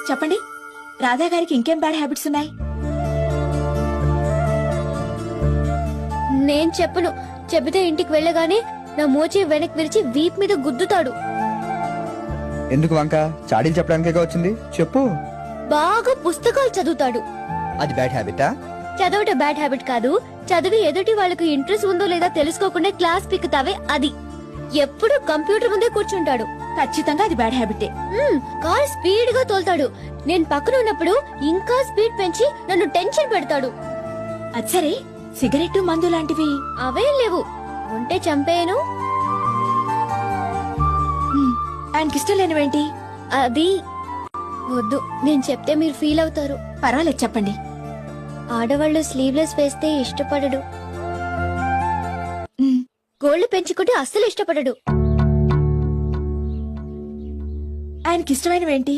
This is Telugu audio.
చెప్పండి, రాధా గారికి ఇంకేం బ్యాడ్ హ్యాబిట్స్ ఉన్నాయి? నేను చెప్పను. చెబితే ఇంటికి వెళ్ళగానే నా మోచి వెనక్కి విరిచి వీప్ మీద గుద్దుతాడు. ఎందుకు వంక? చాడీలు చెప్పడానికే వచ్చింది, చెప్పు. బాగా పుస్తకాలు చదువుతాడు. అది బ్యాడ్ హ్యాబిటా? చదవటం బ్యాడ్ హ్యాబిట్ కాదు. చదివి ఎదుటి వాళ్ళకు ఇంట్రెస్ట్ ఉందో లేదా తెలుసుకోకుండా క్లాస్ పిక్కుతావే అది. ఎప్పుడు కంప్యూటర్ ముందే కూర్చుంటాడు. ఖచ్చితంగా అది బ్యాడ్ హ్యాబిటే. కార్ స్పీడ్ గా తోలుతాడు. నేను పక్కన ఉన్నప్పుడు ఇంకా స్పీడ్ పెంచి నన్ను టెన్షన్ పెడతాడు. అది సరే, సిగరెట్ మందు లాంటివి అవేం లేవు. ఉంటే చంపేయను. ఆయనకి ఇష్టం లేనివేంటి? అది వద్దు, నేను చెప్తే మీరు ఫీల్ అవుతారు. పర్వాలేదు, చెప్పండి. ఆడవాళ్ళు స్లీవ్లెస్ వేస్తే ఇష్టపడడు. గోళ్లు పెంచుకుంటే అస్సలు ఇష్టపడడు. ఆయనకి ఇష్టమైనవేంటి?